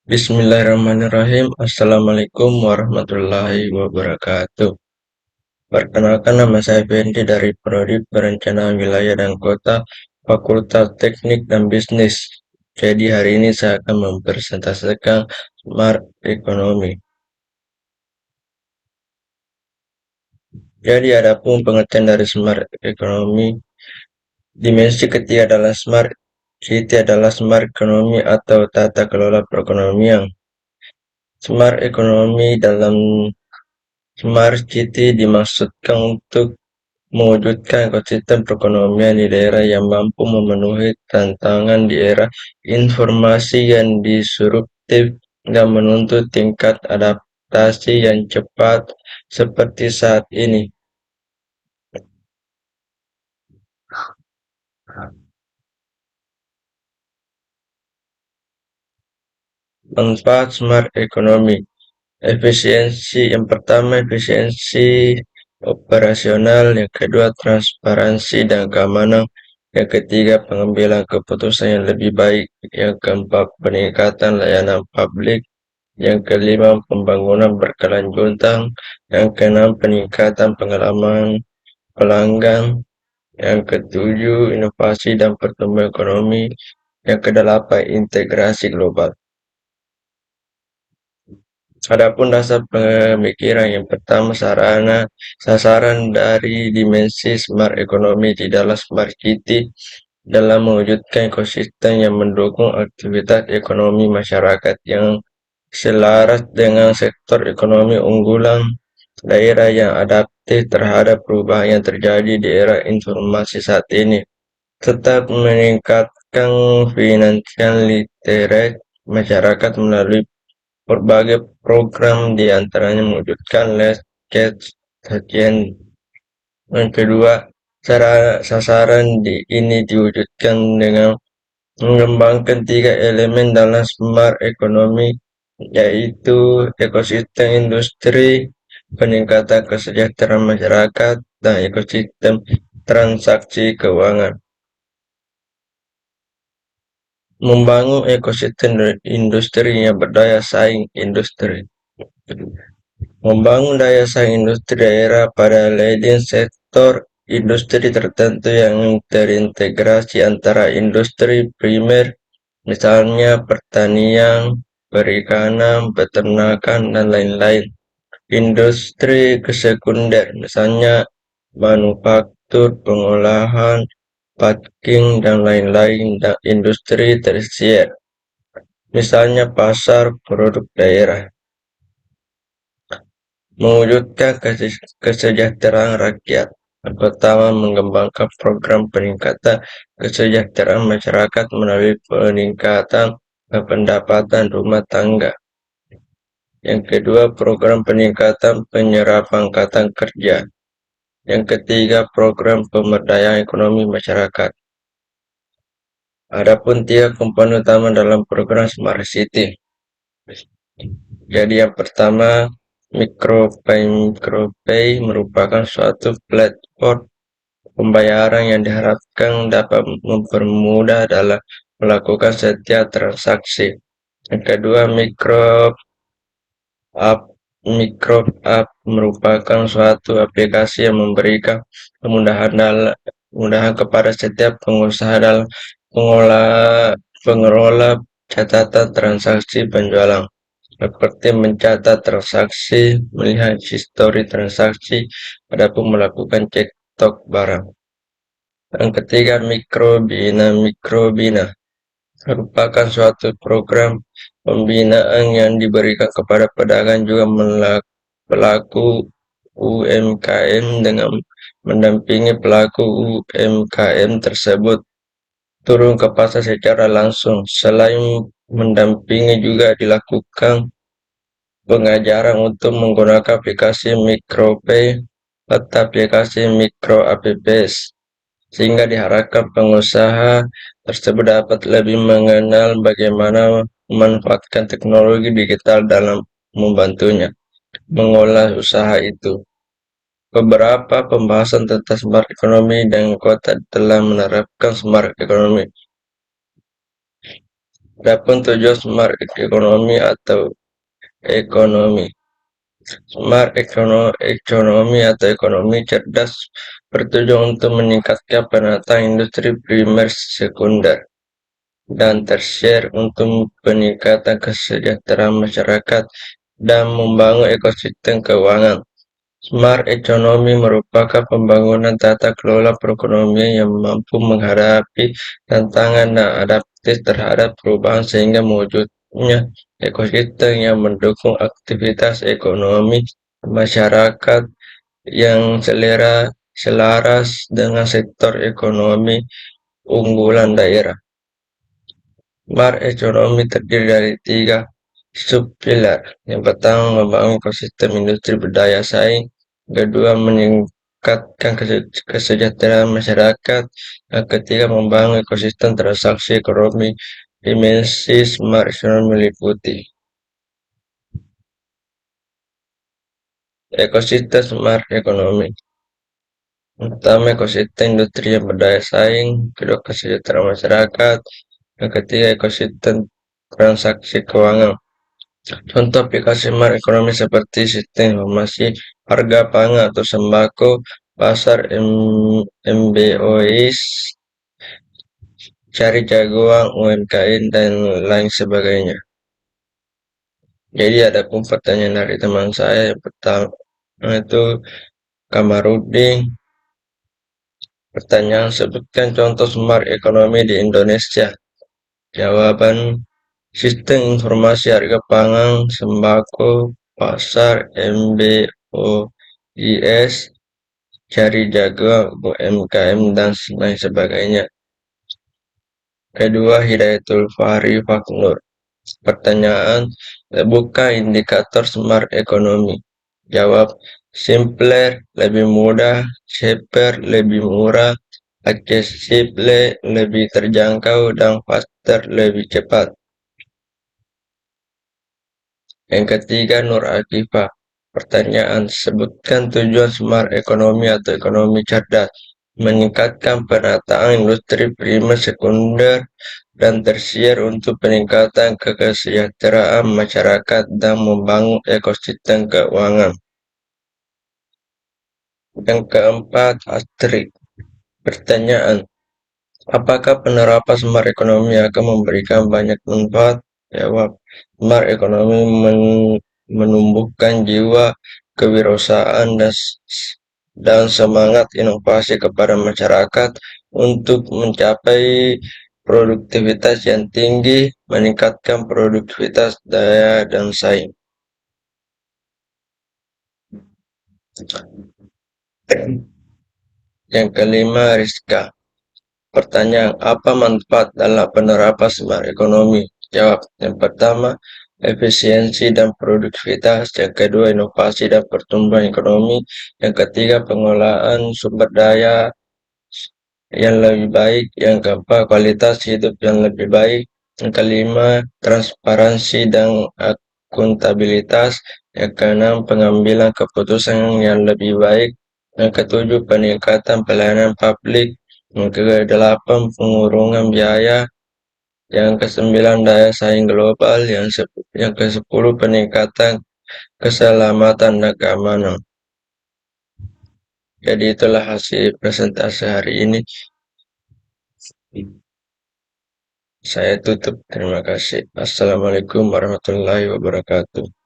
Bismillahirrahmanirrahim. Assalamualaikum warahmatullahi wabarakatuh. Perkenalkan, nama saya Fendi dari Prodi Perencanaan Wilayah dan Kota, Fakultas Teknik dan Bisnis. Jadi hari ini saya akan mempresentasikan Smart Economy. Jadi adapun pengertian dari Smart Economy, dimensi ketiga adalah Smart City adalah Smart Economy atau tata kelola perekonomian. Smart Economy dalam Smart City dimaksudkan untuk mewujudkan ekosistem perekonomian di daerah yang mampu memenuhi tantangan di era informasi yang disruptif dan menuntut tingkat adaptasi yang cepat seperti saat ini. Manfaat Smart Economy. Efisiensi yang pertama, efisiensi operasional, yang kedua transparansi dan keamanan, yang ketiga pengambilan keputusan yang lebih baik, yang keempat peningkatan layanan publik, yang kelima pembangunan berkelanjutan, yang keenam peningkatan pengalaman pelanggan, yang ketujuh inovasi dan pertumbuhan ekonomi, yang kedelapan integrasi global. Adapun dasar pemikiran yang pertama, sasaran dari dimensi Smart Economy tidaklah Smart City dalam mewujudkan ekosistem yang mendukung aktivitas ekonomi masyarakat yang selaras dengan sektor ekonomi unggulan, daerah yang adaptif terhadap perubahan yang terjadi di era informasi saat ini, tetap meningkatkan finansial literate masyarakat melalui berbagai program, di antaranya mewujudkan less cash sajian. Yang kedua, sasaran ini diwujudkan dengan mengembangkan tiga elemen dalam Smart Economy, yaitu ekosistem industri, peningkatan kesejahteraan masyarakat, dan ekosistem transaksi keuangan. Membangun ekosistem industri yang berdaya saing industri. Membangun daya saing industri daerah pada leading sektor industri tertentu yang terintegrasi antara industri primer, misalnya pertanian, perikanan, peternakan, dan lain-lain. Industri sekunder, misalnya manufaktur, pengolahan, packing, dan lain-lain. Dan industri tersier, misalnya pasar produk daerah. Mewujudkan kesejahteraan rakyat. Yang pertama, mengembangkan program peningkatan kesejahteraan masyarakat melalui peningkatan pendapatan rumah tangga. Yang kedua, program peningkatan penyerapan angkatan kerja. Yang ketiga, program pemberdayaan ekonomi masyarakat. Adapun tiga komponen utama dalam program Smart City. Jadi yang pertama, MicroPay merupakan suatu platform pembayaran yang diharapkan dapat mempermudah dalam melakukan setiap transaksi. Yang kedua, MicroApp merupakan suatu aplikasi yang memberikan kemudahan kepada setiap pengusaha dalam pengelola catatan transaksi penjualan, seperti mencatat transaksi, melihat histori transaksi, adapun melakukan cek stok barang. Yang ketiga, Mikrobina merupakan suatu program pembinaan yang diberikan kepada pedagang juga pelaku UMKM dengan mendampingi pelaku UMKM tersebut turun ke pasar secara langsung. Selain mendampingi, juga dilakukan pengajaran untuk menggunakan aplikasi MicroPay atau aplikasi MicroApps, sehingga diharapkan pengusaha tersebut dapat lebih mengenal bagaimana memanfaatkan teknologi digital dalam membantunya mengolah usaha itu. Beberapa pembahasan tentang Smart Economy dan kota telah menerapkan Smart Economy. Adapun tujuan smart ekonomi atau ekonomi. Smart ekonomi atau ekonomi cerdas bertujuan untuk meningkatkan penataan industri primer, sekunder, dan tersier untuk peningkatan kesejahteraan masyarakat dan membangun ekosistem keuangan. Smart economy merupakan pembangunan tata kelola perekonomian yang mampu menghadapi tantangan dan adaptif terhadap perubahan sehingga mewujudnya ekosistem yang mendukung aktivitas ekonomi masyarakat yang selaras dengan sektor ekonomi unggulan daerah. Smart ekonomi terdiri dari 3 subpilar. Yang pertama, membangun ekosistem industri berdaya saing. Kedua, meningkatkan kesejahteraan masyarakat. Yang ketiga, membangun ekosistem transaksi ekonomi. Dimensi smart ekonomi meliputi ekosistem smart ekonomi. Pertama, ekosistem industri yang berdaya saing. Kedua, kesejahteraan masyarakat. Yang ketiga, ekosistem transaksi keuangan. Contoh aplikasi smart ekonomi seperti sistem informasi harga pangan atau sembako, pasar MBOIS, cari jagoan UMKM, dan lain sebagainya. Jadi ada pun pertanyaan dari teman saya. Yang pertama itu Kamarudin. Pertanyaan, sebutkan contoh smart ekonomi di Indonesia. Jawaban, sistem informasi harga pangan, sembako, pasar MBOIS, cari jagoan UMKM, dan lain sebagainya. Kedua, Hidayatul Fahri Faknur. Pertanyaan, buka indikator smart ekonomi. Jawab, simpler, lebih mudah, cheaper, lebih murah, accessible, lebih terjangkau, dan faster, lebih cepat. Yang ketiga, Nur Akifah. Pertanyaan, sebutkan tujuan smart ekonomi atau ekonomi cerdas. Meningkatkan penataan industri primer, sekunder, dan tersier untuk peningkatan kesejahteraan masyarakat dan membangun ekosistem keuangan. Yang keempat, Astrid. Pertanyaan, apakah penerapan smart ekonomi akan memberikan banyak manfaat? Jawab, smart ekonomi menumbuhkan jiwa kewirausahaan dan semangat inovasi kepada masyarakat untuk mencapai produktivitas yang tinggi, meningkatkan produktivitas daya dan saing. Yang kelima, Rizka. Pertanyaan, apa manfaat dalam penerapan smart ekonomi? Jawab, yang pertama, efisiensi dan produktivitas. Yang kedua, inovasi dan pertumbuhan ekonomi. Yang ketiga, pengelolaan sumber daya yang lebih baik. Yang keempat, kualitas hidup yang lebih baik. Yang kelima, transparansi dan akuntabilitas. Yang keenam, pengambilan keputusan yang lebih baik. Yang ketujuh, peningkatan pelayanan publik. Yang kedelapan, pengurungan biaya. Yang kesembilan, daya saing global. Yang kesepuluh, peningkatan keselamatan dan keamanan. Jadi itulah hasil presentasi hari ini. Saya tutup. Terima kasih. Assalamualaikum warahmatullahi wabarakatuh.